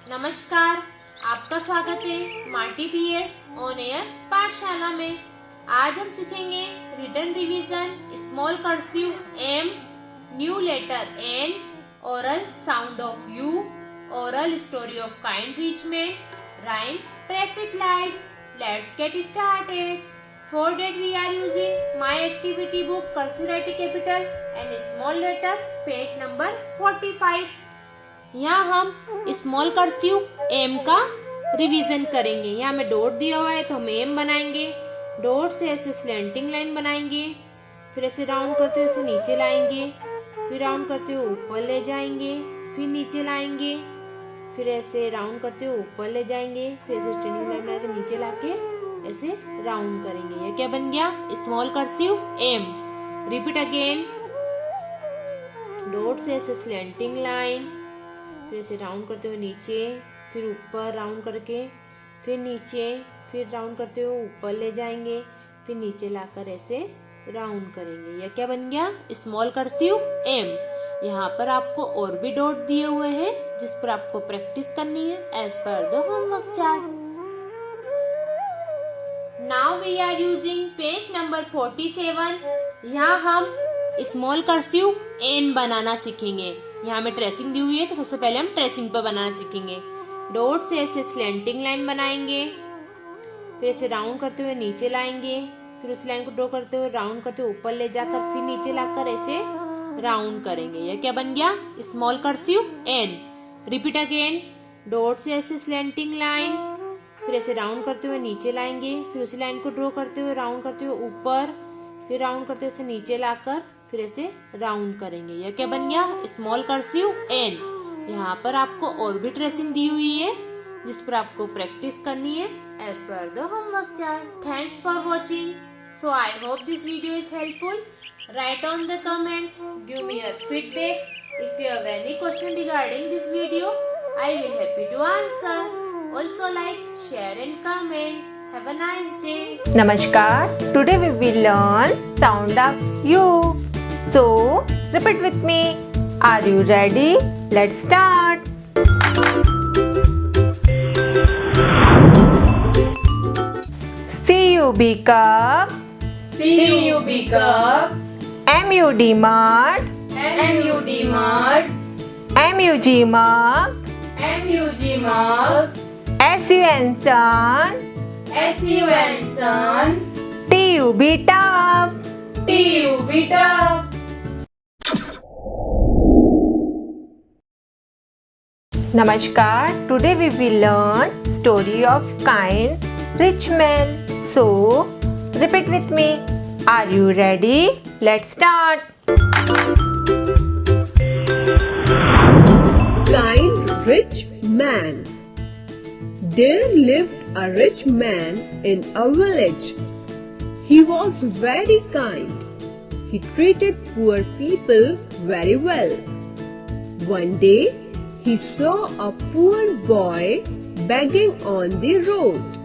नमस्कार, आपका स्वागत है माल्टी पीएस ऑन एयर पाठशाला में। आज हम सीखेंगे written revision, small cursive M, new letter N, oral sound of U, oral story of kind enrichment, rhyme, traffic lights. Let's get started. For that we are using my activity book cursive writing capital and small letter page number 45। यहाँ हम small cursive M का revision करेंगे। यहाँ में dot दिया हुआ है तो हम एम बनाएंगे। डॉट से ऐसे स्लैंटिंग लाइन बनाएंगे, फिर ऐसे राउंड करते हुए ऐसे नीचे लाएंगे, फिर राउंड करते हुए ऊपर ले जाएंगे, फिर नीचे लाएंगे, फिर ऐसे राउंड करते हुए ऊपर ले जाएंगे, फिर ऐसे स्टैंडिंग लाइन बना के नीचे लाके ऐसे राउंड करेंगे। ये क्या बन गया? Small cursive M. Repeat again. Dot से ऐसे स्लैंटिंग लाइन, फिर ऐसे राउंड करते हुए नीचे, फिर ऊपर राउंड करके, फिर नीचे, फिर राउंड करते हुए ऊपर ले जाएंगे, फिर नीचे लाकर ऐसे राउंड करेंगे। यह क्या बन गया? Small cursive M. यहाँ पर आपको और भी डॉट दिए हुए हैं जिस पर आपको प्रैक्टिस करनी है as per the homework chart. Now we are using page number 47। यहाँ हम स्मॉल कर्सिव एन बनाना सीखेंगे। यहाँ में ट्रेसिंग दी हुई है तो सबसे पहले हम ट्रेसिंग पर बनाना सीखेंगे। डॉट से ऐसे स्लैंटिंग लाइन बनाएंगे, फिर ऐसे राउंड करते हुए नीचे लाएंगे, फिर उस लाइन को ड्रॉ करते हुए राउंड करते हुए ऊपर ले जाकर फिर नीचे लाकर ऐसे राउंड करेंगे। यह क्या बन गया? Small cursive N. Repeat again. Dot से ऐसे स्लैंटिंग लाइन, फिर ऐसे राउंड करते हुए नीचे लाएंगे, फिर उसी लाइन को ड्रॉ करते हुए राउंड करते हुए ऊपर, फिर राउंड करते हुए नीचे लाकर फिर ऐसे राउंड करेंगे। यह क्या बन गया? Small cursive N. यहाँ पर आपको और भी ट्रेसिंग दी हुई है जिस पर आपको प्रैक्टिस करनी है as per the homework chart. Thanks for watching. So I hope this video is helpful. Write on the comments, give me your feedback. If you have any question regarding this video, I will happy to answer. Also like, share and comment. Have a nice day. Namaskar. Today we will learn sound of U. So repeat with me. Are you ready? Let's start. C-U-B cup. C-U-B cup. M-U-D mud. M-U-D mud. M-U-G mug. M-U-G mug. S-U-N sun. S-U-N sun. T-U-B tub. T-U-B tub. Namaskar. Today we will learn story of kind rich man. So repeat with me. Are you ready? Let's start. Kind rich man. There lived a rich man in a village. He was very kind. He treated poor people very well. One day, he saw a poor boy begging on the road.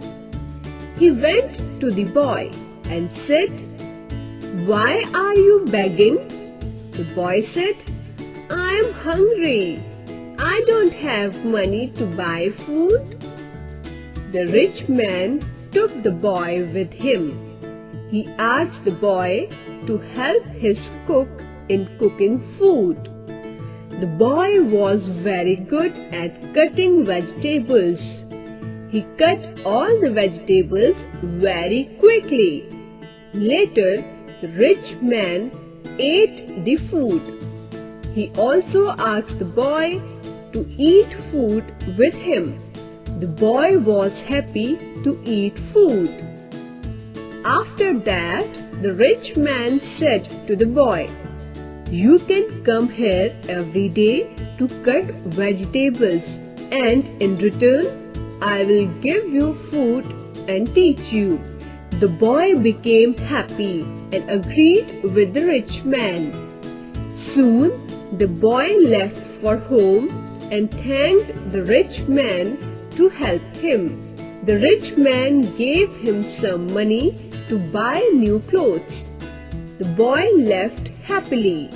He went to the boy and said, "Why are you begging?" The boy said, "I am hungry. I don't have money to buy food." The rich man took the boy with him. He asked the boy to help his cook in cooking food. The boy was very good at cutting vegetables. He cut all the vegetables very quickly. Later, the rich man ate the food. He also asked the boy to eat food with him. The boy was happy to eat food. After that, the rich man said to the boy, "You can come here every day to cut vegetables, and in return, I will give you food and teach you." The boy became happy and agreed with the rich man. Soon the boy left for home and thanked the rich man to help him. The rich man gave him some money to buy new clothes. The boy left happily.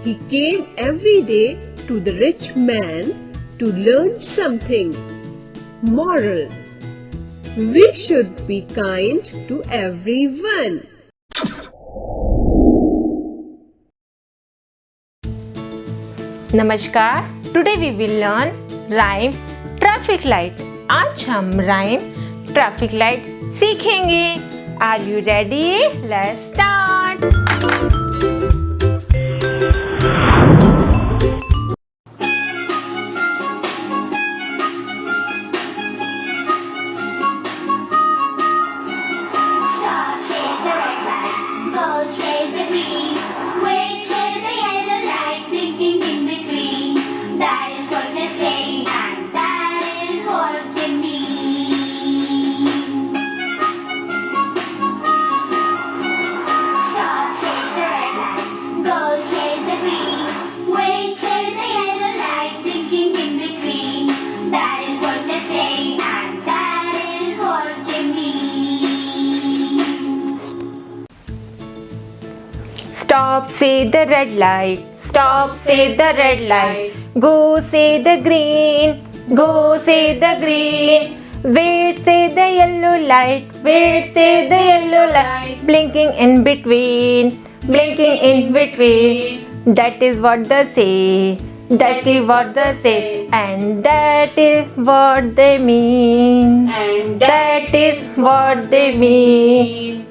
He came every day to the rich man to learn something. Moral: we should be kind to everyone. नमस्कार, today we will learn rhyme traffic light. आज हम rhyme traffic light सीखेंगे। Are you ready? Let's start. Stop, say the red light. Stop, say the red light. Go, say the green. Go, say the green. Wait, say the yellow light. Wait, say the yellow light. Blinking in between. Blinking in between. That is what they say. That is what they say. And that is what they mean. And That is what they mean.